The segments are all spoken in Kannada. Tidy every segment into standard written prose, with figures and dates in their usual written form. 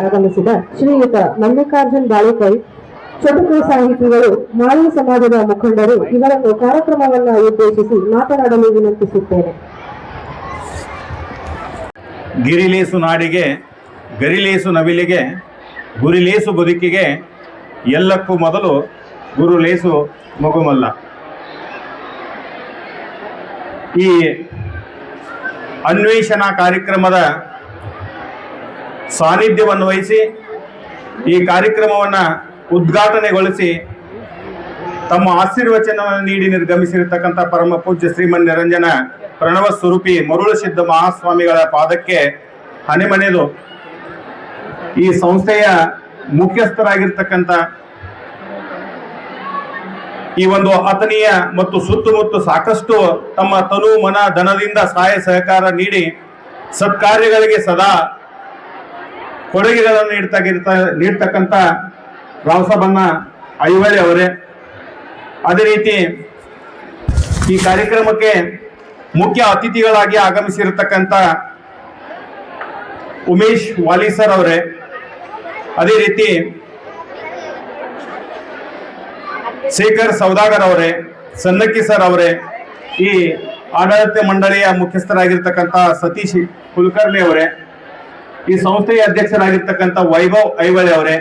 ಆಗಮಿಸಿದ ಶ್ರೀಯುತ ಮಲ್ಲಿಕಾರ್ಜುನ್ ಬಾಳಿಕೈ, ಚಟುಕು ಸಾಹಿತಿಗಳು, ಮಾಳಿ ಸಮಾಜದ ಮುಖಂಡರು ಇವರನ್ನು ಕಾರ್ಯಕ್ರಮವನ್ನು ಉದ್ದೇಶಿಸಿ ಮಾತನಾಡಲು ವಿನಂತಿಸುತ್ತೇನೆ. ಗಿರಿಲೇಸು ನಾಡಿಗೆ, ಗರಿಲೇಸು ನವಿಲಿಗೆ, ಗುರಿಲೇಸು ಬದುಕಿಗೆ, ಎಲ್ಲಕ್ಕೂ ಮೊದಲು ಗುರುಲೇಸು ಮಗುಮಲ್ಲ. ಈ ಅನ್ವೇಷಣಾ ಕಾರ್ಯಕ್ರಮದ ಸಾನ್ನಿಧ್ಯವನ್ನು ವಹಿಸಿ ಈ ಕಾರ್ಯಕ್ರಮವನ್ನು ಉದ್ಘಾಟನೆಗೊಳಿಸಿ ತಮ್ಮ ಆಶೀರ್ವಚನವನ್ನು ನೀಡಿ ನಿರ್ಗಮಿಸಿರತಕ್ಕಂಥ ಪರಮ ಪೂಜ್ಯ ಶ್ರೀಮನ್ ನಿರಂಜನ ಪ್ರಣವ ಸ್ವರೂಪಿ ಮರುಳು ಸಿದ್ಧ ಮಹಾಸ್ವಾಮಿಗಳ ಪಾದಕ್ಕೆ ಹಣೆಮನೆದು ಈ ಸಂಸ್ಥೆಯ ಮುಖ್ಯಸ್ಥರಾಗಿರ್ತಕ್ಕಂಥ ಈ ಒಂದು ಆತನೀಯ ಮತ್ತು ಸುತ್ತಮುತ್ತ ಸಾಕಷ್ಟು ತಮ್ಮ ತನು ಮನ ಧನದಿಂದ ಸಹಾಯ ಸಹಕಾರ ನೀಡಿ ಸತ್ಕಾರ್ಯಗಳಿಗೆ ಸದಾ ಕೊಡುಗೆಗಳನ್ನು ನೀಡ್ತಕ್ಕಂಥ ರಾವಸಬನ್ನ ಐವಳೆ ಅವರೇ, ಅದೇ ರೀತಿ ಈ ಕಾರ್ಯಕ್ರಮಕ್ಕೆ ಮುಖ್ಯ ಅತಿಥಿಗಳಾಗಿ ಆಗಮಿಸಿರತಕ್ಕಂಥ ಉಮೇಶ್ ವಾಲಿ ಸರ್ ಅವರೇ, ಅದೇ ರೀತಿ ಶೇಖರ್ ಸೌದಾಗರ್ ಅವರೇ, ಸನ್ನಕ್ಕಿ ಸರ್ ಅವರೇ, ಈ ಆಡಳಿತ ಮಂಡಳಿಯ ಮುಖ್ಯಸ್ಥರಾಗಿರ್ತಕ್ಕಂಥ ಸತೀಶ್ ಕುಲಕರ್ಣಿ ಅವರೇ, ಈ ಸಂಸ್ಥೆಯ ಅಧ್ಯಕ್ಷರಾಗಿರ್ತಕ್ಕಂಥ ವೈಭವ್ ಐವಳೆ ಅವರೇ,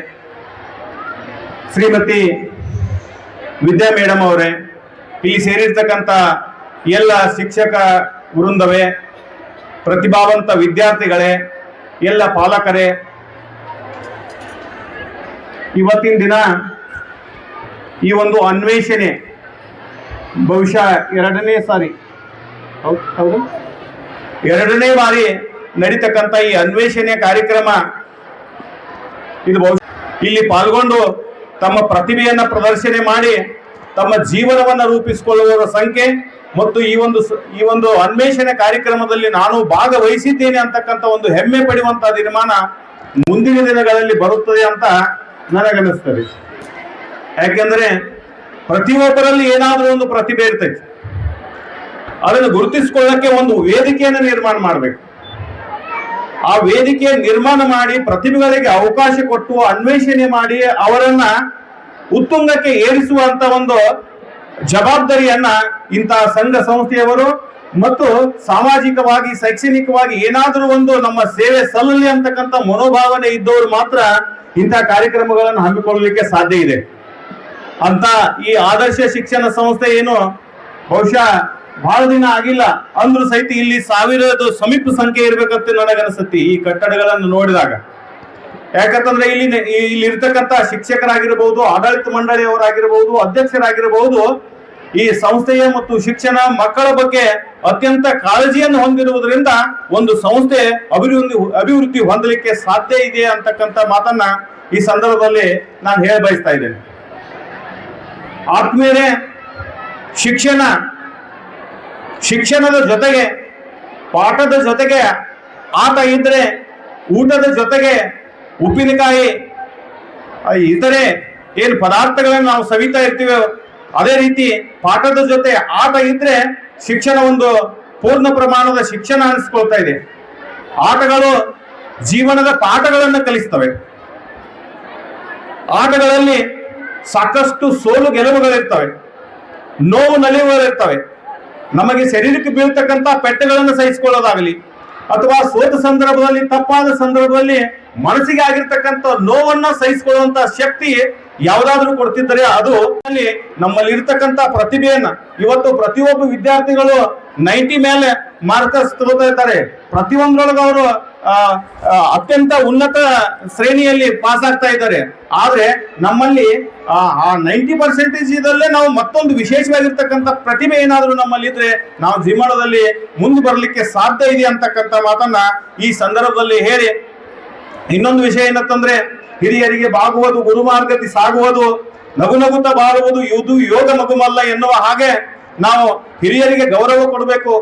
ಶ್ರೀಮತಿ ವಿದ್ಯಾ ಮೇಡಮ್ ಅವರೇ, ಇಲ್ಲಿ ಸೇರಿರ್ತಕ್ಕಂಥ ಎಲ್ಲ ಶಿಕ್ಷಕ ವೃಂದವೇ, ಪ್ರತಿಭಾವಂತ ವಿದ್ಯಾರ್ಥಿಗಳೇ, ಎಲ್ಲ ಪಾಲಕರೇ, ಇವತ್ತಿನ ದಿನ ಈ ಒಂದು ಅನ್ವೇಷಣೆ ಬಹುಶಃ ಎರಡನೇ ಬಾರಿ ನಡೀತಕ್ಕಂಥ ಈ ಅನ್ವೇಷಣೆ ಕಾರ್ಯಕ್ರಮ ಇದು ಬಹುಶಃ ಇಲ್ಲಿ ಪಾಲ್ಗೊಂಡು ತಮ್ಮ ಪ್ರತಿಭೆಯನ್ನು ಪ್ರದರ್ಶನ ಮಾಡಿ ತಮ್ಮ ಜೀವನವನ್ನು ರೂಪಿಸಿಕೊಳ್ಳುವವರ ಸಂಖ್ಯೆ ಮತ್ತು ಈ ಒಂದು ಅನ್ವೇಷಣೆ ಕಾರ್ಯಕ್ರಮದಲ್ಲಿ ನಾನು ಭಾಗವಹಿಸಿದ್ದೇನೆ ಅಂತಕ್ಕಂಥ ಒಂದು ಹೆಮ್ಮೆ ಪಡೆಯುವಂತಹ ತೀರ್ಮಾನ ಮುಂದಿನ ದಿನಗಳಲ್ಲಿ ಬರುತ್ತದೆ ಅಂತ ನನಗನ್ನಿಸ್ತದೆ. ಯಾಕೆಂದ್ರೆ ಪ್ರತಿಯೊಬ್ಬರಲ್ಲಿ ಏನಾದರೂ ಒಂದು ಪ್ರತಿಭೆ ಇರ್ತೈತೆ, ಅದನ್ನು ಗುರುತಿಸಿಕೊಳ್ಳಕ್ಕೆ ಒಂದು ವೇದಿಕೆಯನ್ನು ನಿರ್ಮಾಣ ಮಾಡಬೇಕು. ಆ ವೇದಿಕೆ ನಿರ್ಮಾಣ ಮಾಡಿ ಪ್ರತಿಭೆಗಳಿಗೆ ಅವಕಾಶ ಕೊಟ್ಟು ಅನ್ವೇಷಣೆ ಮಾಡಿ ಅವರನ್ನ ಉತ್ತುಂಗಕ್ಕೆ ಏರಿಸುವಂತ ಒಂದು ಜವಾಬ್ದಾರಿಯನ್ನ ಇಂತಹ ಸಂಘ ಸಂಸ್ಥೆಯವರು ಮತ್ತು ಸಾಮಾಜಿಕವಾಗಿ ಶೈಕ್ಷಣಿಕವಾಗಿ ಏನಾದರೂ ಒಂದು ನಮ್ಮ ಸೇವೆ ಸಲ್ಲಲಿ ಅಂತಕ್ಕಂಥ ಮನೋಭಾವನೆ ಇದ್ದವರು ಮಾತ್ರ ಇಂತಹ ಕಾರ್ಯಕ್ರಮಗಳನ್ನು ಹಮ್ಮಿಕೊಳ್ಳಲಿಕ್ಕೆ ಸಾಧ್ಯ ಇದೆ ಅಂತ ಈ ಆದರ್ಶ ಶಿಕ್ಷಣ ಸಂಸ್ಥೆ ಏನು ಬಹುಶಃ ಬಹಳ ದಿನ ಆಗಿಲ್ಲ ಅಂದ್ರೂ ಸಹಿತ ಇಲ್ಲಿ 1000 ಸಮೀಪ ಸಂಖ್ಯೆ ಇರ್ಬೇಕಂತ ನನಗನ್ಸುತ್ತೆ ಈ ಕಟ್ಟಡಗಳನ್ನು ನೋಡಿದಾಗ. ಯಾಕಂತಂದ್ರೆ ಇಲ್ಲಿ ಇರ್ತಕ್ಕಂಥ ಶಿಕ್ಷಕರಾಗಿರ್ಬಹುದು, ಆಡಳಿತ ಮಂಡಳಿಯವರಾಗಿರ್ಬಹುದು, ಅಧ್ಯಕ್ಷರಾಗಿರ್ಬಹುದು, ಈ ಸಂಸ್ಥೆಯ ಮತ್ತು ಶಿಕ್ಷಣ ಮಕ್ಕಳ ಬಗ್ಗೆ ಅತ್ಯಂತ ಕಾಳಜಿಯನ್ನು ಹೊಂದಿರುವುದರಿಂದ ಒಂದು ಸಂಸ್ಥೆ ಅಭಿವೃದ್ಧಿ ಹೊಂದಲಿಕ್ಕೆ ಸಾಧ್ಯ ಇದೆ ಅಂತಕ್ಕಂಥ ಮಾತನ್ನ ಈ ಸಂದರ್ಭದಲ್ಲಿ ನಾನು ಹೇಳ ಬಯಸ್ತಾ ಇದ್ದೇನೆ. ಆತ್ಮೀಯರೇ, ಶಿಕ್ಷಣದ ಜೊತೆಗೆ ಪಾಠದ ಜೊತೆಗೆ ಆಟ ಇದ್ರೆ, ಊಟದ ಜೊತೆಗೆ ಉಪ್ಪಿನಕಾಯಿ ಇತರೆ ಏನು ಪದಾರ್ಥಗಳನ್ನು ನಾವು ಸವಿತಾ ಇರ್ತೀವಿ, ಅದೇ ರೀತಿ ಪಾಠದ ಜೊತೆ ಆಟ ಇದ್ರೆ ಶಿಕ್ಷಣ ಒಂದು ಪೂರ್ಣ ಪ್ರಮಾಣದ ಶಿಕ್ಷಣ ಅನಿಸ್ಕೊಳ್ತಾ ಇದೆ. ಆಟಗಳು ಜೀವನದ ಪಾಠಗಳನ್ನು ಕಲಿಸ್ತವೆ. ಆಟಗಳಲ್ಲಿ ಸಾಕಷ್ಟು ಸೋಲು ಗೆಲುವುಗಳಿರ್ತವೆ, ನೋವು ನಲಿವುಗಳಿರ್ತವೆ. ನಮಗೆ ಶರೀರಕ್ಕೆ ಬೀಳ್ತಕ್ಕಂಥ ಪೆಟ್ಟುಗಳನ್ನು ಸಹಿಸಿಕೊಳ್ಳೋದಾಗಲಿ ಅಥವಾ ಸೋತ ಸಂದರ್ಭದಲ್ಲಿ, ತಪ್ಪಾದ ಸಂದರ್ಭದಲ್ಲಿ ಮನಸ್ಸಿಗೆ ಆಗಿರ್ತಕ್ಕಂಥ ನೋವನ್ನ ಸಹಿಸಿಕೊಳ್ಳುವಂತ ಶಕ್ತಿ ಯಾವುದಾದ್ರೂ ಕೊಡ್ತಿದ್ದರೆ ಅದು ನಮ್ಮಲ್ಲಿ ಇರ್ತಕ್ಕಂಥ ಪ್ರತಿಭೆಯನ್ನ ಇವತ್ತು ಪ್ರತಿಯೊಬ್ಬ ವಿದ್ಯಾರ್ಥಿಗಳು 90 ಮೇಲೆ ಮಾರ್ಕಸ್ ತಗೋತಾ ಇದ್ದಾರೆ. ಪ್ರತಿಯೊಂದರೊಳಗೆ ಅವರು ಅತ್ಯಂತ ಉನ್ನತ ಶ್ರೇಣಿಯಲ್ಲಿ ಪಾಸ್ ಆಗ್ತಾ ಇದ್ದಾರೆ. ಆದ್ರೆ ನಮ್ಮಲ್ಲಿ ಆ 90% ಇದಲ್ಲೇ ನಾವು ಮತ್ತೊಂದು ವಿಶೇಷವಾಗಿರ್ತಕ್ಕಂಥ ಪ್ರತಿಭೆ ಏನಾದರೂ ನಮ್ಮಲ್ಲಿ ಇದ್ರೆ ನಾವು ಜೀವನದಲ್ಲಿ ಮುಂದೆ ಬರಲಿಕ್ಕೆ ಸಾಧ್ಯ ಇದೆ ಅಂತಕ್ಕಂಥ ಮಾತನ್ನ ಈ ಸಂದರ್ಭದಲ್ಲಿ ಹೇಳಿ, ಇನ್ನೊಂದು ವಿಷಯ ಏನಂತಂದ್ರೆ, ಹಿರಿಯರಿಗೆ ಬಾಗುವುದು ಗುರುಮಾರ್ಗದಿ ಸಾಗುವುದು, ನಗು ನಗುತ್ತಾ ಬಾಳುವುದು ಇದು ಯೋಗ ಮಗುಮಲ್ಲ ಎನ್ನುವ ಹಾಗೆ ನಾವು ಹಿರಿಯರಿಗೆ ಗೌರವ ಕೊಡಬೇಕು,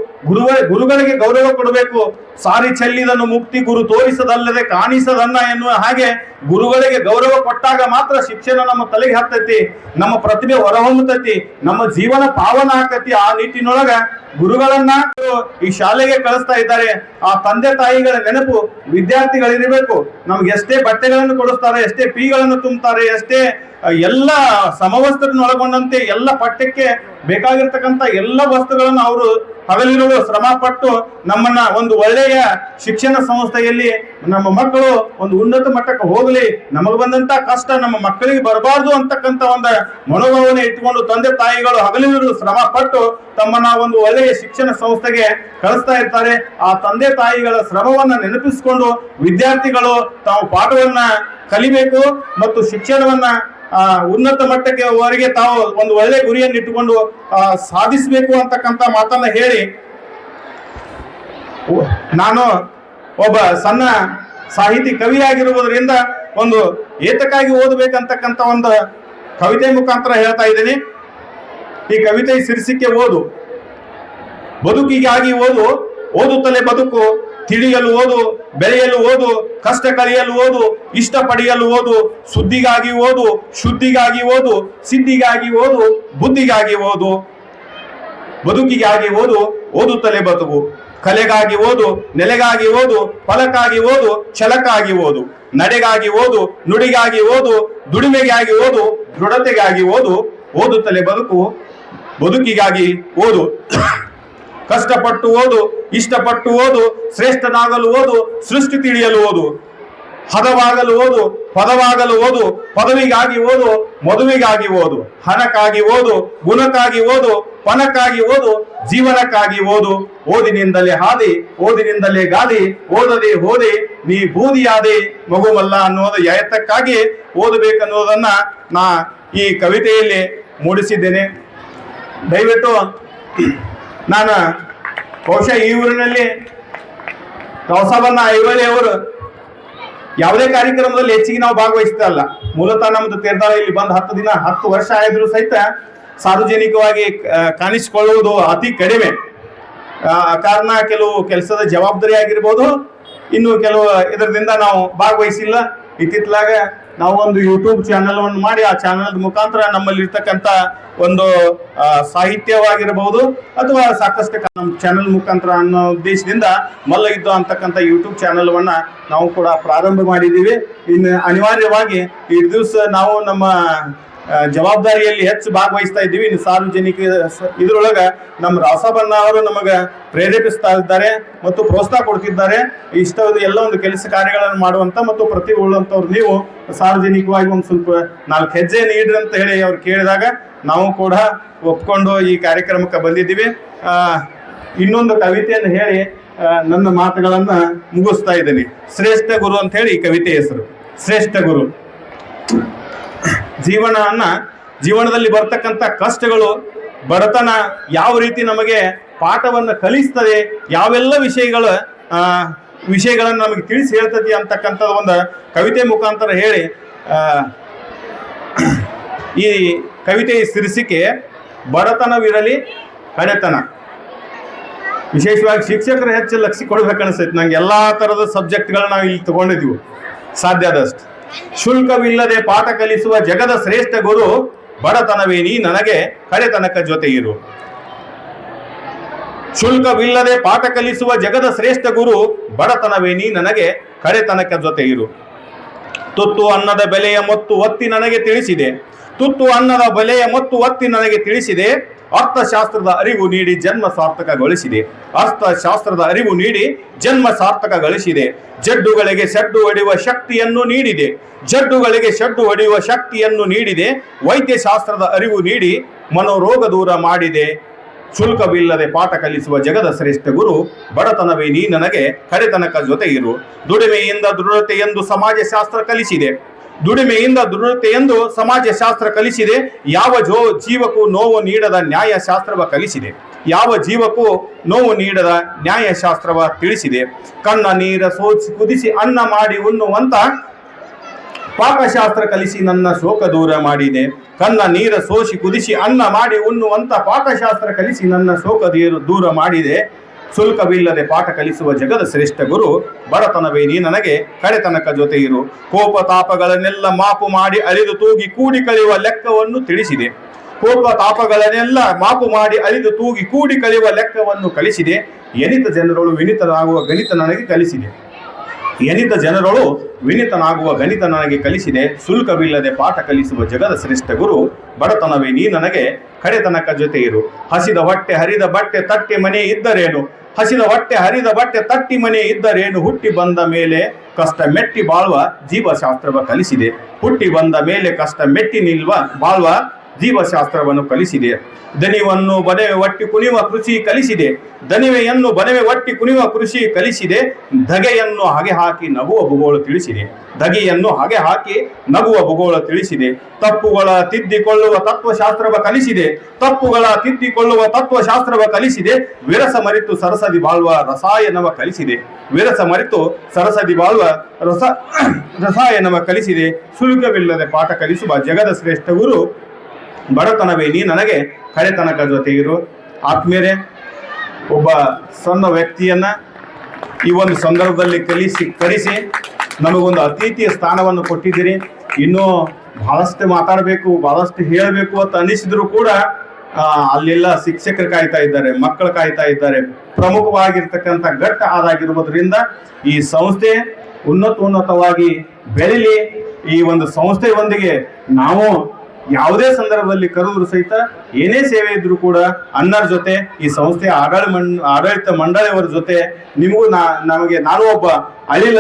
ಗುರುಗಳಿಗೆ ಗೌರವ ಕೊಡಬೇಕು. ಸಾರಿ ಚೆಲ್ಲಿದನು ಮುಕ್ತಿ ಗುರು ತೋರಿಸದಲ್ಲದೆ ಕಾಣಿಸದನ್ನ ಎನ್ನುವ ಹಾಗೆ ಗುರುಗಳಿಗೆ ಗೌರವ ಕೊಟ್ಟಾಗ ಮಾತ್ರ ಶಿಕ್ಷಣ ನಮ್ಮ ತಲೆಗೆ ಹತ್ತೈತಿ, ನಮ್ಮ ಪ್ರತಿಭೆ ಹೊರಹೊಮ್ಮತೈತಿ, ನಮ್ಮ ಜೀವನ ಪಾವನ ಆಗ್ತೈತಿ. ಆ ನಿಟ್ಟಿನೊಳಗ ಗುರುಗಳನ್ನ ಈ ಶಾಲೆಗೆ ಕಳಿಸ್ತಾ ಇದ್ದಾರೆ. ಆ ತಂದೆ ತಾಯಿಗಳ ನೆನಪು ವಿದ್ಯಾರ್ಥಿಗಳಿರಬೇಕು. ನಮ್ಗೆ ಎಷ್ಟೇ ಬಟ್ಟೆಗಳನ್ನು ಕೊಡಿಸ್ತಾರೆ, ಎಷ್ಟೇ ಫೀಗಳನ್ನು ತುಂಬುತ್ತಾರೆ, ಎಷ್ಟೇ ಎಲ್ಲ ಸಮವಸ್ತ್ರವನ್ನು ಒಳಗೊಂಡಂತೆ ಎಲ್ಲ ಪಠ್ಯಕ್ಕೆ ಬೇಕಾಗಿರ್ತಕ್ಕಂಥ ಎಲ್ಲ ವಸ್ತುಗಳನ್ನು ಅವರು ಹಗಲಿರುಳು ಶ್ರಮ ಪಟ್ಟು ನಮ್ಮನ್ನ ಒಂದು ಒಳ್ಳೆಯ ಶಿಕ್ಷಣ ಸಂಸ್ಥೆಯಲ್ಲಿ ನಮ್ಮ ಮಕ್ಕಳು ಒಂದು ಉನ್ನತ ಮಟ್ಟಕ್ಕೆ ಹೋಗಲಿ, ನಮಗೆ ಬಂದಂತ ಕಷ್ಟ ನಮ್ಮ ಮಕ್ಕಳಿಗೆ ಬರಬಾರ್ದು ಅಂತಕ್ಕಂಥ ಒಂದು ಮನೋಭಾವನೆ ಇಟ್ಕೊಂಡು ತಂದೆ ತಾಯಿಗಳು ಹಗಲಿರುಳು ಶ್ರಮ ಪಟ್ಟು ತಮ್ಮನ್ನ ಒಂದು ಒಳ್ಳೆಯ ಶಿಕ್ಷಣ ಸಂಸ್ಥೆಗೆ ಕಳಿಸ್ತಾ ಇರ್ತಾರೆ. ಆ ತಂದೆ ತಾಯಿಗಳ ಶ್ರಮವನ್ನ ನೆನಪಿಸಿಕೊಂಡು ವಿದ್ಯಾರ್ಥಿಗಳು ತಾವು ಪಾಠವನ್ನ ಕಲಿಬೇಕು ಮತ್ತು ಶಿಕ್ಷಣವನ್ನ ಉನ್ನತ ಮಟ್ಟಕ್ಕೆ ವರೆಗೆ ತಾವು ಒಂದು ಒಳ್ಳೆ ಗುರಿಯನ್ನು ಇಟ್ಟುಕೊಂಡು ಸಾಧಿಸಬೇಕು ಅಂತಕ್ಕಂಥ ಮಾತನ್ನ ಹೇಳಿ, ನಾನು ಒಬ್ಬ ಸಣ್ಣ ಸಾಹಿತಿ ಕವಿಯಾಗಿರುವುದರಿಂದ ಒಂದು ಏತಕ್ಕಾಗಿ ಓದಬೇಕಂತಕ್ಕಂಥ ಒಂದು ಕವಿತೆ ಮುಖಾಂತರ ಹೇಳ್ತಾ ಇದ್ದೀನಿ. ಈ ಕವಿತೆ ಶೀರ್ಷಿಕೆ ಓದು. ಬದುಕಿಗಾಗಿ ಓದು, ಓದುತ್ತಲೇ ಬದುಕು, ತಿಳಿಯಲು ಓದು, ಬೆಳೆಯಲು ಓದು, ಕಷ್ಟ ಕಳೆಯಲು ಓದು, ಇಷ್ಟ ಪಡೆಯಲು ಓದು, ಸುದ್ದಿಗಾಗಿ ಓದು, ಶುದ್ಧಿಗಾಗಿ ಓದು, ಸಿದ್ಧಿಗಾಗಿ ಓದು, ಬುದ್ಧಿಗಾಗಿ ಓದು. ಬದುಕಿಗಾಗಿ ಓದು, ಓದುತ್ತಲೇ ಬದುಕು, ಕಲೆಗಾಗಿ ಓದು, ನೆಲೆಗಾಗಿ ಓದು, ಫಲಕ್ಕಾಗಿ ಓದು, ಛಲಕ್ಕಾಗಿ ಓದು, ನಡೆಗಾಗಿ ಓದು, ನುಡಿಗಾಗಿ ಓದು, ದುಡಿಮೆಗಾಗಿ ಓದು, ದೃಢತೆಗಾಗಿ ಓದು, ಓದುತ್ತಲೇ ಬದುಕು, ಬದುಕಿಗಾಗಿ ಓದು. ಕಷ್ಟಪಟ್ಟು ಓದು, ಇಷ್ಟಪಟ್ಟು ಓದು, ಶ್ರೇಷ್ಠನಾಗಲು ಓದು, ಸೃಷ್ಟಿ ತಿಳಿಯಲು ಓದು, ಹದವಾಗಲು ಓದು, ಪದವಾಗಲು ಓದು, ಪದವಿಗಾಗಿ ಓದು, ಮದುವೆಗಾಗಿ ಓದು, ಹಣಕ್ಕಾಗಿ ಓದು, ಗುಣಕ್ಕಾಗಿ ಓದು, ಪಣಕ್ಕಾಗಿ ಓದು, ಜೀವನಕ್ಕಾಗಿ ಓದು. ಓದಿನಿಂದಲೇ ಹಾದಿ, ಓದಿನಿಂದಲೇ ಗಾದಿ, ಓದದೆ ಹೋದೆ ನೀ ಬೂದಿಯಾದೆ ಮಗುವಲ್ಲ ಅನ್ನೋದು ಯಾಯತ್ತಕ್ಕಾಗಿ ಓದಬೇಕನ್ನೋದನ್ನ ನಾ ಈ ಕವಿತೆಯಲ್ಲಿ ಮೂಡಿಸಿದ್ದೇನೆ. ದಯವಿಟ್ಟು ನಾನು ಬಹುಶಃ ಈ ಊರಿನಲ್ಲಿ ಕೌಸಬನ್ನ ಐವಳಿ ಅವರು ಯಾವುದೇ ಕಾರ್ಯಕ್ರಮದಲ್ಲಿ ಹೆಚ್ಚಿಗೆ ನಾವು ಭಾಗವಹಿಸ್ತಾ ಇಲ್ಲ. ಮೂಲತಃ ನಮ್ದು ತೀರ್ಥಾಳ ಇಲ್ಲಿ ಬಂದು 10 ವರ್ಷ ಆದ್ರೂ ಸಹಿತ ಸಾರ್ವಜನಿಕವಾಗಿ ಕಾಣಿಸಿಕೊಳ್ಳುವುದು ಅತಿ ಕಡಿಮೆ. ಕಾರಣ ಕೆಲವು ಕೆಲಸದ ಜವಾಬ್ದಾರಿ ಆಗಿರ್ಬೋದು, ಇನ್ನು ಕೆಲವು ಇದರಿಂದ ನಾವು ಭಾಗವಹಿಸಿಲ್ಲ. ಇತ್ತಿತ್ತಲಾಗ ನಾವು ಒಂದು ಯೂಟ್ಯೂಬ್ ಚಾನೆಲ್ ಅನ್ನು ಮಾಡಿ ಆ ಚಾನೆಲ್ ಮುಖಾಂತರ ನಮ್ಮಲ್ಲಿ ಇರ್ತಕ್ಕಂಥ ಒಂದು ಸಾಹಿತ್ಯವಾಗಿರಬಹುದು ಅಥವಾ ಸಾಕಷ್ಟು ನಮ್ಮ ಚಾನೆಲ್ ಮುಖಾಂತರ ಅನ್ನೋ ಉದ್ದೇಶದಿಂದ ಮಲ್ಲ ಯುದ್ಧ ಅಂತಕ್ಕಂಥ ಯೂಟ್ಯೂಬ್ ಚಾನೆಲ್ವನ್ನ ನಾವು ಕೂಡ ಪ್ರಾರಂಭ ಮಾಡಿದ್ದೀವಿ. ಇನ್ನು ಅನಿವಾರ್ಯವಾಗಿ ಈ ದಿವಸ ನಾವು ನಮ್ಮ ಜವಾಬ್ದಾರಿಯಲ್ಲಿ ಹೆಚ್ಚು ಭಾಗವಹಿಸ್ತಾ ಇದ್ದೀವಿ. ಇನ್ನು ಸಾರ್ವಜನಿಕ ಇದ್ರೊಳಗ ನಮ್ಮ ರಾಸಬಣ್ಣ ಅವರು ನಮಗೆ ಪ್ರೇರೇಪಿಸ್ತಾ ಇದ್ದಾರೆ ಮತ್ತು ಪ್ರೋತ್ಸಾಹ ಕೊಡ್ತಿದ್ದಾರೆ. ಇಷ್ಟವಾದ ಎಲ್ಲ ಒಂದು ಕೆಲಸ ಕಾರ್ಯಗಳನ್ನು ಮಾಡುವಂತ ಮತ್ತು ಪ್ರತಿ ಉಳ್ಳಂತವ್ರು ನೀವು ಸಾರ್ವಜನಿಕವಾಗಿ ಒಂದು ಸ್ವಲ್ಪ 4 ಹೆಜ್ಜೆ ನೀಡ್ರಿ ಅಂತ ಹೇಳಿ ಅವ್ರು ಕೇಳಿದಾಗ ನಾವು ಕೂಡ ಒಪ್ಕೊಂಡು ಈ ಕಾರ್ಯಕ್ರಮಕ್ಕೆ ಬಂದಿದ್ದೀವಿ. ಇನ್ನೊಂದು ಕವಿತೆಯನ್ನು ಹೇಳಿ ನನ್ನ ಮಾತುಗಳನ್ನ ಮುಗಿಸ್ತಾ ಇದ್ದೀನಿ. ಶ್ರೇಷ್ಠ ಗುರು ಅಂತ ಹೇಳಿ ಈ ಕವಿತೆ ಹೆಸರು. ಶ್ರೇಷ್ಠ ಗುರು. ಜೀವನದಲ್ಲಿ ಬರ್ತಕ್ಕಂಥ ಕಷ್ಟಗಳು, ಬಡತನ ಯಾವ ರೀತಿ ನಮಗೆ ಪಾಠವನ್ನು ಕಲಿಸ್ತದೆ, ಯಾವೆಲ್ಲ ವಿಷಯಗಳನ್ನು ನಮಗೆ ತಿಳಿಸಿ ಹೇಳ್ತದೆ ಅಂತಕ್ಕಂಥದ್ದು ಒಂದು ಕವಿತೆ ಮುಖಾಂತರ ಹೇಳಿ ಈ ಕವಿತೆಯ ಶೀರ್ಷಿಕೆ ಬಡತನವಿರಲಿ ಹಳೆತನ. ವಿಶೇಷವಾಗಿ ಶಿಕ್ಷಕರು ಹೆಚ್ಚು ಲಕ್ಷ್ಯ ಕೊಡ್ಬೇಕನ್ನಿಸ್ತೈತೆ ನಂಗೆ. ಎಲ್ಲಾ ತರದ ಸಬ್ಜೆಕ್ಟ್ಗಳನ್ನ ನಾವು ಇಲ್ಲಿ ತಗೊಂಡಿದ್ವಿ ಸಾಧ್ಯ ಆದಷ್ಟು. ಶುಲ್ಕವಿಲ್ಲದೆ ಪಾಠ ಕಲಿಸುವ ಜಗದ ಶ್ರೇಷ್ಠ ಗುರು, ಬಡತನವೇ ನೀ ನನಗೆ ಕಡೆತನಕ ಜೊತೆ ಇರು. ಶುಲ್ಕವಿಲ್ಲದೆ ಪಾಠ ಕಲಿಸುವ ಜಗದ ಶ್ರೇಷ್ಠ ಗುರು, ಬಡತನವೇ ನೀ ನನಗೆ ಕಡೆತನಕ ಜೊತೆ ಇರು. ತುತ್ತು ಅನ್ನದ ಬೆಲೆಯ ಮತ್ತು ಒತ್ತಿ ನನಗೆ ತಿಳಿಸಿದೆ. ತುತ್ತು ಅನ್ನದ ಬೆಲೆಯ ಮತ್ತು ಒತ್ತಿ ನನಗೆ ತಿಳಿಸಿದೆ. ಅರ್ಥಶಾಸ್ತ್ರದ ಅರಿವು ನೀಡಿ ಜನ್ಮ ಸಾರ್ಥಕಗೊಳಿಸಿದೆ. ಅರ್ಥಶಾಸ್ತ್ರದ ಅರಿವು ನೀಡಿ ಜನ್ಮ ಸಾರ್ಥಕಗೊಳಿಸಿದೆ. ಜಡ್ಡುಗಳಿಗೆ ಸಡ್ಡು ಹೊಡೆಯುವ ಶಕ್ತಿಯನ್ನು ನೀಡಿದೆ. ಜಡ್ಡುಗಳಿಗೆ ಸಡ್ಡು ಹೊಡೆಯುವ ಶಕ್ತಿಯನ್ನು ನೀಡಿದೆ. ವೈದ್ಯಶಾಸ್ತ್ರದ ಅರಿವು ನೀಡಿ ಮನೋರೋಗ ದೂರ ಮಾಡಿದೆ. ಶುಲ್ಕವಿಲ್ಲದೆ ಪಾಠ ಕಲಿಸುವ ಜಗದ ಶ್ರೇಷ್ಠ ಗುರು, ಬಡತನವೇ ನೀ ನನಗೆ ಕಡೆತನಕ ಜೊತೆ ಇರು. ದುಡಿಮೆಯಿಂದ ದೃಢತೆ ಎಂದು ಸಮಾಜಶಾಸ್ತ್ರ ಕಲಿಸಿದೆ. ದುಡಿಮೆಯಿಂದ ದೃಢತೆಯೆಂದು ಸಮಾಜಶಾಸ್ತ್ರ ಕಲಿಸಿದೆ. ಯಾವ ಜೀವಕ್ಕೂ ನೋವು ನೀಡದ ನ್ಯಾಯಶಾಸ್ತ್ರವ ಕಲಿಸಿದೆ. ಯಾವ ಜೀವಕ್ಕೂ ನೋವು ನೀಡದ ನ್ಯಾಯಶಾಸ್ತ್ರವ ತಿಳಿಸಿದೆ. ಕಣ್ಣ ನೀರ ಸೋಸಿ ಕುದಿಸಿ ಅನ್ನ ಮಾಡಿ ಉಣ್ಣುವಂತ ಪಾಕಶಾಸ್ತ್ರ ಕಲಿಸಿ ನನ್ನ ಶೋಕ ದೂರ ಮಾಡಿದೆ. ಕನ್ನ ನೀರ ಸೋಸಿ ಕುದಿಸಿ ಅನ್ನ ಮಾಡಿ ಉಣ್ಣುವಂತ ಪಾಕಶಾಸ್ತ್ರ ಕಲಿಸಿ ನನ್ನ ಶೋಕ ದೂರ ಮಾಡಿದೆ. ಶುಲ್ಕವಿಲ್ಲದೆ ಪಾಠ ಕಲಿಸುವ ಜಗದ ಶ್ರೇಷ್ಠ ಗುರು, ಬಡತನವೇ ನೀ ನನಗೆ ಕಡೆತನಕ ಜೊತೆ ಇರು. ಕೋಪ ತಾಪಗಳನ್ನೆಲ್ಲ ಮಾಪು ಮಾಡಿ ಅರಿದು ತೂಗಿ ಕೂಡಿ ಕಳೆಯುವ ಲೆಕ್ಕವನ್ನು ತಿಳಿಸಿದೆ. ಕೋಪ ತಾಪಗಳನ್ನೆಲ್ಲ ಮಾಪು ಮಾಡಿ ಅರಿದು ತೂಗಿ ಕೂಡಿ ಕಳೆಯುವ ಲೆಕ್ಕವನ್ನು ಕಲಿಸಿದೆ. ಎನಿತ ಜನರಳು ವಿನಿತನಾಗುವ ಗಣಿತ ನನಗೆ ಕಲಿಸಿದೆ. ಎನಿತ ಜನರಳು ವಿನಿತನಾಗುವ ಗಣಿತ ನನಗೆ ಕಲಿಸಿದೆ. ಶುಲ್ಕವಿಲ್ಲದೆ ಪಾಠ ಕಲಿಸುವ ಜಗದ ಶ್ರೇಷ್ಠ ಗುರು, ಬಡತನವೇ ನೀ ನನಗೆ ಕಡೆತನಕ ಜೊತೆ ಇರು. ಹಸಿದ ಹೊಟ್ಟೆ ಹರಿದ ಬಟ್ಟೆ ತಟ್ಟಿ ಮನೆ ಇದ್ದರೇನು, ಹಸಿದ ಹೊಟ್ಟೆ ಹರಿದ ಬಟ್ಟೆ ತಟ್ಟಿ ಮನೆ ಇದ್ದರೇನು. ಹುಟ್ಟಿ ಬಂದ ಮೇಲೆ ಕಷ್ಟ ಮೆಟ್ಟಿ ಬಾಳುವ ಜೀವಶಾಸ್ತ್ರವ ಕಲಿಸಿದೆ. ಹುಟ್ಟಿ ಬಂದ ಮೇಲೆ ಕಷ್ಟ ಮೆಟ್ಟಿ ನಿಲ್ವ ಬಾಳುವ ಜೀವಶಾಸ್ತ್ರವನ್ನು ಕಲಿಸಿದೆ. ದಣಿವನ್ನು ಬನವೆ ಒಟ್ಟಿ ಕುಣಿಯುವ ಕೃಷಿ ಕಲಿಸಿದೆ. ದಣಿವೆಯನ್ನು ಬನವೆ ಒಟ್ಟಿ ಕುಣಿಯುವ ಕೃಷಿ ಕಲಿಸಿದೆ. ಧಗೆಯನ್ನು ಹಾಗೆ ಹಾಕಿ ನಗುವ ಭೂಗೋಳ ತಿಳಿಸಿದೆ. ಧಗೆಯನ್ನು ಹಾಗೆ ಹಾಕಿ ನಗುವ ಭೂಗೋಳ ತಿಳಿಸಿದೆ. ತಪ್ಪುಗಳ ತಿದ್ದಿಕೊಳ್ಳುವ ತತ್ವಶಾಸ್ತ್ರವ ಕಲಿಸಿದೆ. ತಪ್ಪುಗಳ ತಿದ್ದಿಕೊಳ್ಳುವ ತತ್ವಶಾಸ್ತ್ರವ ಕಲಿಸಿದೆ. ವಿರಸ ಮರಿತು ಸರಸದಿ ಬಾಳುವ ರಸಾಯನವ ಕಲಿಸಿದೆ. ವಿರಸ ಮರಿತು ಸರಸದಿ ಬಾಳುವ ರಸಾಯನವ ಕಲಿಸಿದೆ. ಶುಲ್ಕವಿಲ್ಲದೆ ಪಾಠ ಕಲಿಸುವ ಜಗದ ಶ್ರೇಷ್ಠ ಗುರು, ಬಡತನವೇ ನೀ ನನಗೆ ಕಡೆತನಕ ಜೊತೆ ಇರು. ಆತ್ಮೀಯರೇ, ಒಬ್ಬ ಸಣ್ಣ ವ್ಯಕ್ತಿಯನ್ನ ಈ ಒಂದು ಸಂದರ್ಭದಲ್ಲಿ ಕರೆಸಿ ನಮಗೊಂದು ಅತಿಥಿಯ ಸ್ಥಾನವನ್ನು ಕೊಟ್ಟಿದ್ದೀರಿ. ಇನ್ನೂ ಬಹಳಷ್ಟು ಮಾತಾಡಬೇಕು, ಬಹಳಷ್ಟು ಹೇಳಬೇಕು ಅಂತ ಅನಿಸಿದ್ರು ಕೂಡ ಅಲ್ಲೆಲ್ಲ ಶಿಕ್ಷಕರು ಕಾಯ್ತಾ ಇದ್ದಾರೆ, ಮಕ್ಕಳು ಕಾಯ್ತಾ ಇದ್ದಾರೆ. ಪ್ರಮುಖವಾಗಿರ್ತಕ್ಕಂಥ ಘಟ್ಟ ಅದಾಗಿರುವುದರಿಂದ ಈ ಸಂಸ್ಥೆ ಉನ್ನತವಾಗಿ ಬೆಳೀಲಿ. ಈ ಒಂದು ಸಂಸ್ಥೆಯೊಂದಿಗೆ ನಾವು ಯಾವುದೇ ಸಂದರ್ಭದಲ್ಲಿ ಕರೆದ್ರು ಸಹಿತ ಏನೇ ಸೇವೆ ಇದ್ರೂ ಕೂಡ ಅನ್ನರ ಜೊತೆ, ಈ ಸಂಸ್ಥೆಯ ಆಡಳಿತ ಮಂಡಳಿಯವರ ಜೊತೆ ನಿಮಗೂ ನಮಗೆ ನಾನು ಒಬ್ಬ ಅಳಿಲ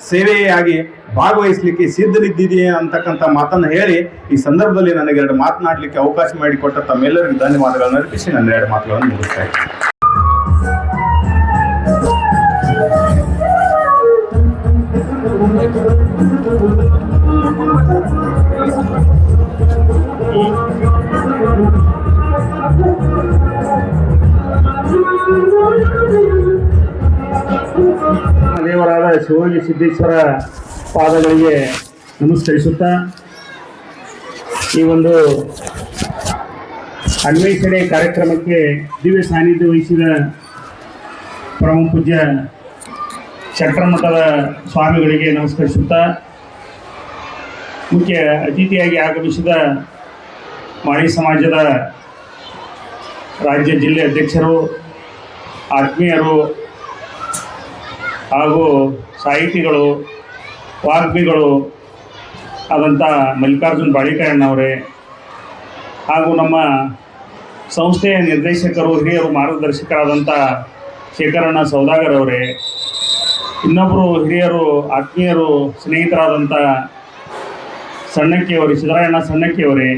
ಸೇವೆಯಾಗಿ ಭಾಗವಹಿಸಲಿಕ್ಕೆ ಸಿದ್ಧನಿದ್ದಿದೆ ಅಂತಕ್ಕಂಥ ಮಾತನ್ನು ಹೇಳಿ ಈ ಸಂದರ್ಭದಲ್ಲಿ ನನಗೆರಡು ಮಾತನಾಡಲಿಕ್ಕೆ ಅವಕಾಶ ಮಾಡಿಕೊಟ್ಟ ತಮ್ಮೆಲ್ಲರಿಗೂ ಧನ್ಯವಾದಗಳನ್ನು ಅರ್ಪಿಸಿ ನನ್ನ ಎರಡು ಮಾತುಗಳನ್ನು ಮುಗಿಸ್ತಾ ಇದ್ದೀನಿ. ದೇವರಾದ ಶಿವಯೋಗಿ ಸಿದ್ದೇಶ್ವರ ಪಾದಗಳಿಗೆ ನಮಸ್ಕರಿಸುತ್ತಾ, ಈ ಒಂದು ಅನ್ವೇಷಣೆ ಕಾರ್ಯಕ್ರಮಕ್ಕೆ ದಿವ್ಯ ಸಾನ್ನಿಧ್ಯ ವಹಿಸಿದ ಪರಮ ಪೂಜ್ಯ ಚಕ್ರಮಠದ ಸ್ವಾಮಿಗಳಿಗೆ ನಮಸ್ಕರಿಸುತ್ತಾ, ಮುಖ್ಯ ಅತಿಥಿಯಾಗಿ ಆಗಮಿಸಿದ ಮಾಳಿ ಸಮಾಜದ ರಾಜ್ಯ ಜಿಲ್ಲೆ ಅಧ್ಯಕ್ಷರು, ಆತ್ಮೀಯರು ಹಾಗೂ ಸಾಹಿತಿಗಳು, ವಾಗ್ಮಿಗಳು ಆದಂಥ ಮಲ್ಲಿಕಾರ್ಜುನ್ ಬಾಳಿಕಾಯಣ್ಣವರೇ, ಹಾಗೂ ನಮ್ಮ ಸಂಸ್ಥೆಯ ನಿರ್ದೇಶಕರು, ಹಿರಿಯರು, ಮಾರ್ಗದರ್ಶಕರಾದಂಥ ಶೇಖರಣ್ಣ ಸೌದಾಗರ್ ಅವರೇ, ಇನ್ನೊಬ್ಬರು ಹಿರಿಯರು, ಆತ್ಮೀಯರು, ಸ್ನೇಹಿತರಾದಂಥ ಸಣ್ಣಕ್ಕಿಯವರೇ, ಸಿದ್ದರಾಯಣ್ಣ ಸಣ್ಣಕ್ಕಿಯವರೇ,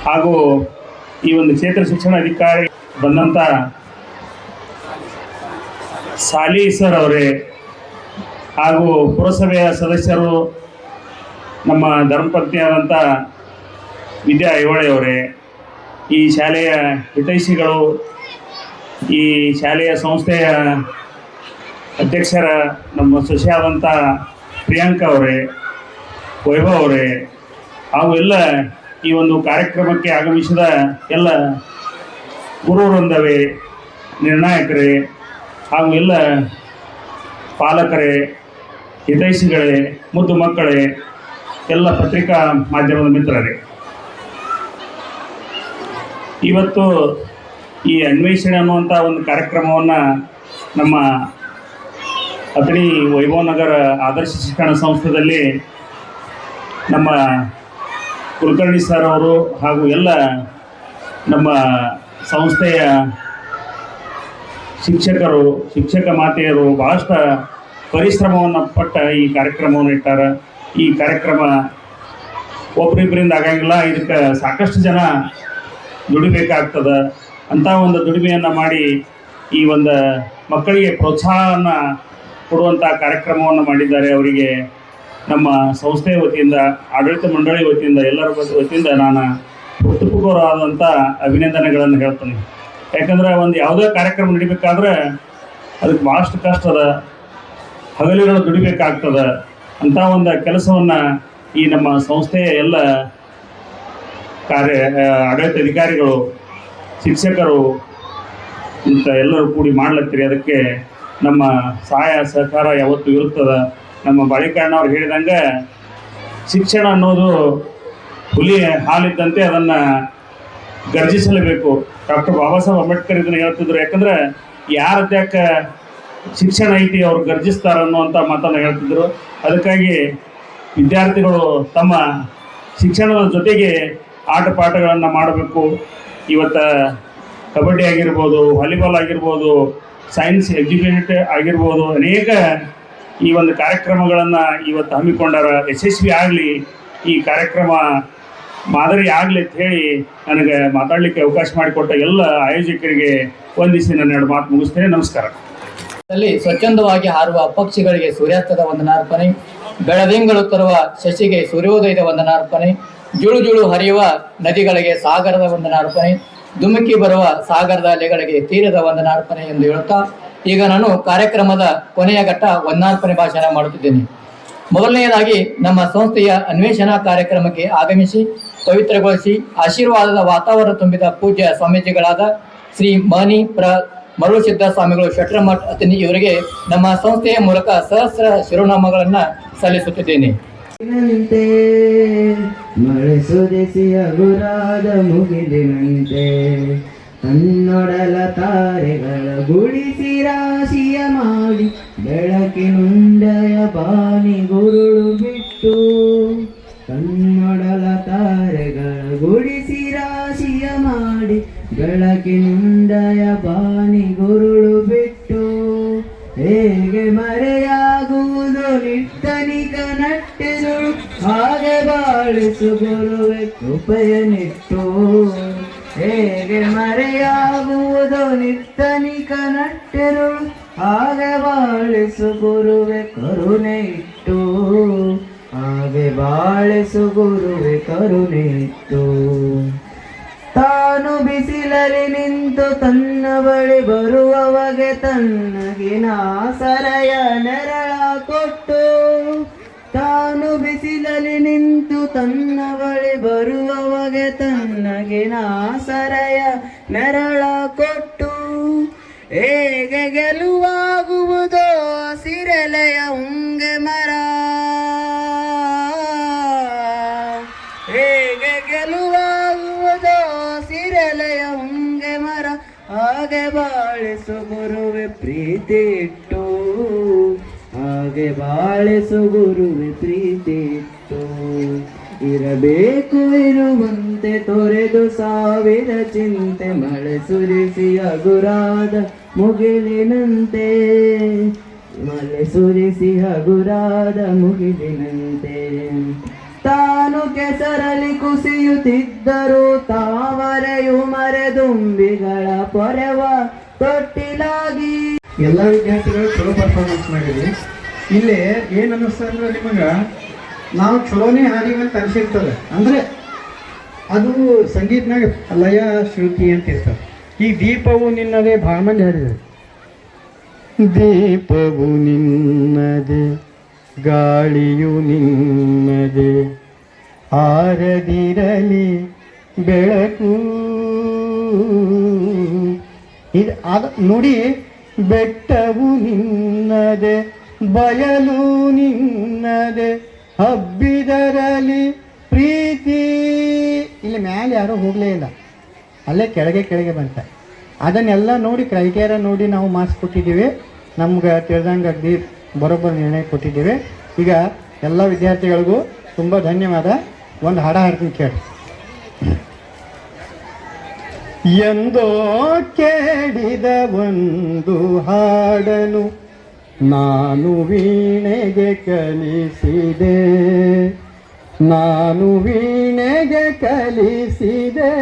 ಹಾಗೂ ಈ ಒಂದು ಕ್ಷೇತ್ರ ಶಿಕ್ಷಣ ಅಧಿಕಾರಿ ಬಂದಂಥ ಸಾಲಿ ಸರ್ ಅವರೇ, ಹಾಗೂ ಪುರಸಭೆಯ ಸದಸ್ಯರು, ನಮ್ಮ ಧರ್ಮಪತ್ನಿಯಾದಂಥ ವಿದ್ಯಾ ಐಹೊಳೆಯವರೇ, ಈ ಶಾಲೆಯ ಹಿತೈಷಿಗಳು, ಈ ಶಾಲೆಯ ಸಂಸ್ಥೆಯ ಅಧ್ಯಕ್ಷರ ನಮ್ಮ ಸೊಸೆಯಾದಂಥ ಪ್ರಿಯಾಂಕಾ ಅವರೇ, ವೈಭವ್ ಅವರೇ, ಹಾಗೂ ಎಲ್ಲ ಈ ಒಂದು ಕಾರ್ಯಕ್ರಮಕ್ಕೆ ಆಗಮಿಸಿದ ಎಲ್ಲ ಗುರುವೃಂದವೇ, ನಿರ್ಣಾಯಕರೇ, ಹಾಗೂ ಎಲ್ಲ ಪಾಲಕರೇ, ಹಿತೈಷಿಗಳೇ, ಮುದ್ದು ಮಕ್ಕಳೇ, ಎಲ್ಲ ಪತ್ರಿಕಾ ಮಾಧ್ಯಮದ ಮಿತ್ರರೇ, ಇವತ್ತು ಈ ಅನ್ವೇಷಣೆ ಅನ್ನುವಂಥ ಒಂದು ಕಾರ್ಯಕ್ರಮವನ್ನು ನಮ್ಮ ಅಥಣಿ ವೈಭವ್ ನಗರ ಆದರ್ಶ ಶಿಕ್ಷಣ ಸಂಸ್ಥೆಯಲ್ಲಿ ನಮ್ಮ ಕುಲಕರ್ಣಿ ಸರ್ ಅವರು ಹಾಗೂ ಎಲ್ಲ ನಮ್ಮ ಸಂಸ್ಥೆಯ ಶಿಕ್ಷಕರು, ಶಿಕ್ಷಕ ಮಾತೆಯರು ಭಾಳಷ್ಟು ಪರಿಶ್ರಮವನ್ನು ಪಟ್ಟ ಈ ಕಾರ್ಯಕ್ರಮವನ್ನು ಇಟ್ಟಾರ. ಈ ಕಾರ್ಯಕ್ರಮ ಒಬ್ಬರಿಬ್ಬರಿಂದ ಆಗಂಗಿಲ್ಲ, ಇದಕ್ಕೆ ಸಾಕಷ್ಟು ಜನ ದುಡಿಬೇಕಾಗ್ತದೆ. ಅಂಥ ಒಂದು ದುಡಿಮೆಯನ್ನು ಮಾಡಿ ಈ ಒಂದು ಮಕ್ಕಳಿಗೆ ಪ್ರೋತ್ಸಾಹವನ್ನು ಕೊಡುವಂಥ ಕಾರ್ಯಕ್ರಮವನ್ನು ಮಾಡಿದ್ದಾರೆ. ಅವರಿಗೆ ನಮ್ಮ ಸಂಸ್ಥೆಯ ವತಿಯಿಂದ, ಆಡಳಿತ ಮಂಡಳಿ ವತಿಯಿಂದ, ಎಲ್ಲರ ವತಿಯಿಂದ ನಾನು ಹೃತ್ಪೂರ್ವಕವಾದಂಥ ಅಭಿನಂದನೆಗಳನ್ನು ಹೇಳ್ತೀನಿ. ಯಾಕಂದರೆ ಒಂದು ಯಾವುದೇ ಕಾರ್ಯಕ್ರಮ ನಡಿಬೇಕಾದ್ರೆ ಅದಕ್ಕೆ ಭಾಳಷ್ಟು ಕಷ್ಟ ಅದ, ಹಗಲಿಗಳು ದುಡಿಬೇಕಾಗ್ತದೆ. ಅಂಥ ಒಂದು ಕೆಲಸವನ್ನು ಈ ನಮ್ಮ ಸಂಸ್ಥೆಯ ಎಲ್ಲ ಆಡಳಿತ ಅಧಿಕಾರಿಗಳು, ಶಿಕ್ಷಕರು ಇಂಥ ಎಲ್ಲರೂ ಕೂಡಿ ಮಾಡ್ಲತ್ತೀರಿ. ಅದಕ್ಕೆ ನಮ್ಮ ಸಹಾಯ ಸಹಕಾರ ಯಾವತ್ತೂ ಇರುತ್ತದೆ. ನಮ್ಮ ಬಾಳಿಕಣ್ಣವ್ರು ಹೇಳಿದಂಗೆ ಶಿಕ್ಷಣ ಅನ್ನೋದು ಹುಲಿ ಹಾಲಿದ್ದಂತೆ, ಅದನ್ನು ಗರ್ಜಿಸಲೇಬೇಕು. ಡಾಕ್ಟರ್ ಬಾಬಾ ಸಾಹೇಬ್ ಅಂಬೇಡ್ಕರ್ ಇದನ್ನು ಹೇಳ್ತಿದ್ರು. ಯಾಕಂದರೆ ಯಾರ ಅಧ್ಯಾಕ ಶಿಕ್ಷಣ ಐತಿ ಅವ್ರು ಗರ್ಜಿಸ್ತಾರ ಅನ್ನುವಂಥ ಮಾತನ್ನು ಹೇಳ್ತಿದ್ರು. ಅದಕ್ಕಾಗಿ ವಿದ್ಯಾರ್ಥಿಗಳು ತಮ್ಮ ಶಿಕ್ಷಣದ ಜೊತೆಗೆ ಆಟ ಪಾಠಗಳನ್ನು ಮಾಡಬೇಕು. ಇವತ್ತು ಕಬಡ್ಡಿ ಆಗಿರ್ಬೋದು, ವಾಲಿಬಾಲ್ ಆಗಿರ್ಬೋದು, ಸೈನ್ಸ್ ಎಕ್ಸಿಬಿಟ್ ಆಗಿರ್ಬೋದು, ಅನೇಕ ಈ ಒಂದು ಕಾರ್ಯಕ್ರಮಗಳನ್ನು ಇವತ್ತು ಹಮ್ಮಿಕೊಂಡಾರ. ಯಶಸ್ವಿ ಆಗಲಿ, ಈ ಕಾರ್ಯಕ್ರಮ ಮಾದರಿ ಆಗಲಿ ಅಂತ ಹೇಳಿ ನನಗೆ ಮಾತಾಡಲಿಕ್ಕೆ ಅವಕಾಶ ಮಾಡಿಕೊಟ್ಟ ಎಲ್ಲ ಆಯೋಜಕರಿಗೆ ವಂದಿಸಿ ನನ್ನ ಎರಡು ಮಾತು ಮುಗಿಸ್ತೇನೆ. ನಮಸ್ಕಾರ. ಸ್ವಚ್ಛಂದವಾಗಿ ಹಾರುವ ಪಕ್ಷಿಗಳಿಗೆ ಸೂರ್ಯಾಸ್ತದ ವಂದನಾರ್ಪಣೆ, ಬೆಳದಿಂಗಳು ತರುವ ಶಶಿಗೆ ಸೂರ್ಯೋದಯದ ವಂದನಾರ್ಪಣೆ, ಜುಳು ಜುಳು ಹರಿಯುವ ನದಿಗಳಿಗೆ ಸಾಗರದ ವಂದನಾರ್ಪಣೆ, ಧುಮುಕಿ ಬರುವ ಸಾಗರದ ಅಲೆಗಳಿಗೆ ತೀರದ ವಂದನಾರ್ಪಣೆ ಎಂದು ಹೇಳುತ್ತಾ ಈಗ ನಾನು ಕಾರ್ಯಕ್ರಮದ ಕೊನೆಯ ಘಟ್ಟ ವಂದನಾರ್ಪಣೆ ಭಾಷಣ ಮಾಡುತ್ತಿದ್ದೇನೆ. ಮೊದಲನೆಯದಾಗಿ ನಮ್ಮ ಸಂಸ್ಥೆಯ ಅನ್ವೇಷಣಾ ಕಾರ್ಯಕ್ರಮಕ್ಕೆ ಆಗಮಿಸಿ ಪವಿತ್ರಗೊಳಿಸಿ ಆಶೀರ್ವಾದದ ವಾತಾವರಣ ತುಂಬಿದ ಪೂಜ್ಯ ಸ್ವಾಮೀಜಿಗಳಾದ ಶ್ರೀ ಮರುಳಸಿದ್ಧ ಸ್ವಾಮಿಗಳು ಶಟ್ರಮಠ್ ಅತನಿ ಇವರಿಗೆ ನಮ್ಮ ಸಂಸ್ಥೆಯ ಮೂಲಕ ಸಹಸ್ರ ಶಿರೋನಾಮಗಳನ್ನು ಸಲ್ಲಿಸುತ್ತಿದ್ದೇನೆ. ಮಳೆ ಸುರಿಸಿ ಹಗುರಾದ ಮುಗಿಲಿನಂತೆ ತನ್ನೊಡಲ ತಾರೆಗಳ ಗುಡಿಸಿ ರಾಶಿಯ ಮಾಡಿ ಬೆಳಕಿನುಂಡಯ ಬಾನಿ ಗುರುಳು ಬಿಟ್ಟು, ತನ್ನೊಡಲ ತಾರೆಗಳ ಗುಡಿಸಿ ರಾಶಿಯ ಮಾಡಿ ಬೆಳಕಿನುಂಡಯ ಬಾನಿ ಗುರುಳು ಬಿಟ್ಟು, ಹೇಗೆ ಮರೆಯಾಗುವುದು ನಿಟ್ಟನಿಕ ನಟ್ಟೆದುಳು ಹಾಗೆ ಬಾಳಿಸು ಗುರುವೆ ಕೃಪೆಯನಿಟ್ಟು, ಹೇಗೆ ಮರೆಯಾಗುವುದು ನಿಟ್ಟನಿಕ ನಟ್ಟೆದುಳು ಹಾಗೆ ಬಾಳಿಸು ಗುರುವೆ ಕರುಣೆ ಇಟ್ಟು, ಹಾಗೆ ಬಾಳಿಸು ಗುರುವೆ ಕರುಣೆ ಇಟ್ಟು. ತಾನು ಬಿಸಿಲಲ್ಲಿ ನಿಂತು ತನ್ನ ಬಳಿ ಬರುವವಗೆ ತನ್ನಗಿನ ಸರಯ ನೆರಳ ಕೊಟ್ಟು, ತಾನು ಬಿಸಿಲಲ್ಲಿ ನಿಂತು ತನ್ನ ಬಳಿ ಬರುವವಗೆ ತನ್ನಗಿನ ಸರಯ ನೆರಳ ಕೊಟ್ಟು, ಹೇಗೆ ಗೆಲುವಾಗುವುದೋ ಹಸಿರೆಲೆಯ ಉಂಗೆ ಮರ, ಹೇಗೆ ಗೆಲುವಾಗುವುದೋ ಹಸಿರೆಲೆಯ ಉಂಗೆ ಮರ, ಹಾಗೆ ಬಾಳಿಸು ಗುರುವೆ ಪ್ರೀತಿ ಇಟ್ಟು, ಹಾಗೆ ಬಾಳಿಸು ಗುರುವೆ ಪ್ರೀತಿ ಇಟ್ಟು. ಇರಬೇಕು ಇರುವಂತೆ ತೊರೆದು ಸಾವಿರ ಚಿಂತೆ, ಮಳೆ ಸುರಿಸಿ ಹಗುರಾದ ಮುಗಿಲಿನಂತೆ, ಮಳೆ ಸುರಿಸಿ ಹಗುರಾದ ಮುಗಿಲಿನಂತೆ. ತಾನು ಕೆಸರಲ್ಲಿ ಕುಸಿಯುತ್ತಿದ್ದರು ತಾವರೆಯು ಮರೆದುಂಬಿಗಳ ಪೊರೆವ ತೊಟ್ಟಿಲಾಗಿ. ಎಲ್ಲ ವಿದ್ಯಾರ್ಥಿಗಳು ಚಲೋ ಪರ್ಫಾರ್ಮೆನ್ಸ್ ಮಾಡಿದ್ವಿ. ಇಲ್ಲಿ ಏನು ಅನ್ನಿಸ್ತದೆ ಅಂದ್ರೆ ನಿಮಗೆ ನಾವು ಚಲೋನೇ ಹಾಡಿಗೆ ಅಂತ ಅನಿಸಿರ್ತದೆ. ಅಂದರೆ ಅದು ಸಂಗೀತನಾಗ ಲಯ ಶ್ರುತಿ ಅಂತ ಇರ್ತದೆ. ಈ ದೀಪವು ನಿನ್ನದೇ ಭಾಳ ಮಂದಿ ಹಾಡಿದ್ದಾರೆ. ದೀಪವು ನಿನ್ನದೇ ಗಾಳಿಯು ನಿನ್ನದೇ ಆರದಿರಲಿ ಬೆಳಕು. ಇದು ನೋಡಿ, ಬೆಟ್ಟವು ನಿನ್ನದೆ ಬಯಲು ನಿನ್ನದೆ ಹಬ್ಬಿದರಲಿ ಪ್ರೀತಿ. ಇಲ್ಲಿ ಮ್ಯಾಲೆ ಯಾರೂ ಹೋಗಲೇ ಇಲ್ಲ, ಅಲ್ಲೇ ಕೆಳಗೆ ಬಂತ. ಅದನ್ನೆಲ್ಲ ನೋಡಿ ಕ್ರೈಟೇರಿಯ ನೋಡಿ ನಾವು ಮಾರ್ಕ್ಸ್ ಕೊಟ್ಟಿದ್ದೀವಿ. ನಮ್ಗೆ ತಿಳಿದಂಗೆ ಅಗದಿ ಬರೋಬ್ಬರ ನಿರ್ಣಯ ಕೊಟ್ಟಿದ್ದೀವಿ. ಈಗ ಎಲ್ಲ ವಿದ್ಯಾರ್ಥಿಗಳಿಗೂ ತುಂಬ ಧನ್ಯವಾದ. ಒಂದು ಹಾಡ ಹಾಡ್ತೀನಿ ಕೇಳಿ. ಎಂದೋ ಕೇಳಿದ ಒಂದು ಹಾಡನು ನಾನು ವೀಣೆಗೆ ಕಲಿಸಿದೆ, ನಾನು ವೀಣೆಗೆ ಕಲಿಸಿದೆ.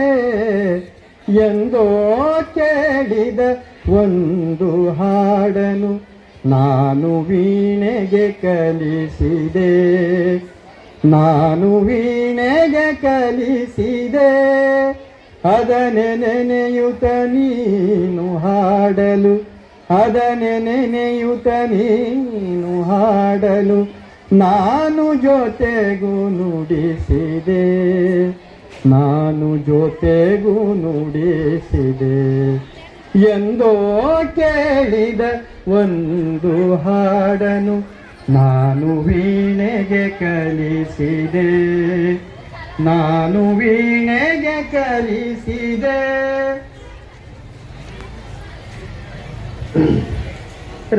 ಎಂದೋ ಕೇಳಿದ ಒಂದು ಹಾಡನು ನಾನು ವೀಣೆಗೆ ಕಲಿಸಿದೆ, ನಾನು ವೀಣೆಗೆ ಕಲಿಸಿದೆ. ಅದನೆ ನೆನೆಯುತ್ತ ನೀನು ಹಾಡಲು, ಅದನೆ ನೆನೆಯುತ್ತ ನೀನು ಹಾಡಲು ನಾನು ಜೊತೆಗೂ ನುಡಿಸಿದೆ, ನಾನು ಜೊತೆಗೂ ನುಡಿಸಿದೆ. ಎಂದೋ ಕೇಳಿದ ಒಂದು ಹಾಡನು ನಾನು ವೀಣೆಗೆ ಕಲಿಸಿದೆ, ನಾನು ವೀಣೆಗೆ ಕಲಿಸಿದೆ.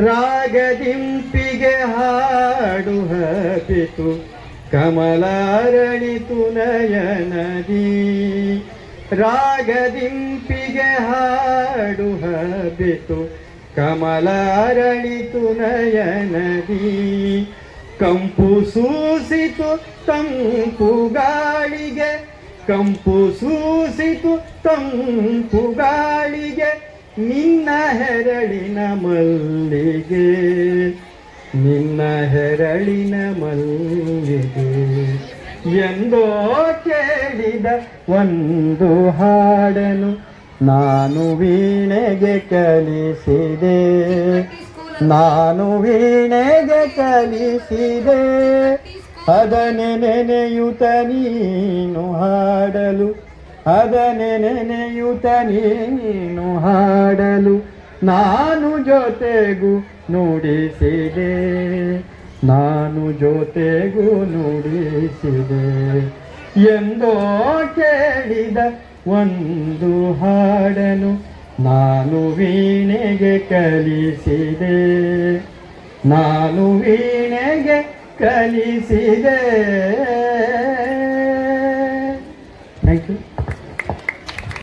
ರಾಗದಿಂಪಿಗೆ ಹಾಡು ಹಬಿತು ಕಮಲಾರಳಿತು ನಯನದಿ, ರಾಗದಿಂಪಿಗೆ ಹಾಡು ಹಬಿತು ಕಮಲಾರಳಿತು ನಯನದಿ. ಕಂಪು ಸೂಸಿತು ತಂಪು ಗಾಳಿಗೆ, ಕಂಪು ಸೂಸಿತು ತಂಪು ಗಾಳಿಗೆ ನಿನ್ನ ಹೆರಳಿನ ಮಲ್ಲಿಗೆ, ನಿನ್ನ ಹೆರಳಿನ ಮಲ್ಲಿಗೆ. ಎಂದೋ ಕೇಳಿದ ಒಂದು ಹಾಡನು ನಾನು ವೀಣೆಗೆ ಕಲಿಸಿದೆ, ನಾನು ವೀಣೆಗೆ ಕಲಿಸಿದೆ. ಅದನೆ ನೆನೆಯುತ್ತ ನೀನು ಹಾಡಲು, ಅದನೆ ನೆನೆಯುತ್ತ ನೀನು ಹಾಡಲು ನಾನು ಜೊತೆಗೂ ನುಡಿಸಿದೆ, ನಾನು ಜೊತೆಗೂ ನುಡಿಸಿದೆ. ಎಂದೋ ಕೇಳಿದ ಒಂದು ಹಾಡನು ನಾನು ವೀಣೆಗೆ ಕಲಿಸಿದೆ, ನಾನು ವೀಣೆಗೆ ಕಲಿಸಿದೆ.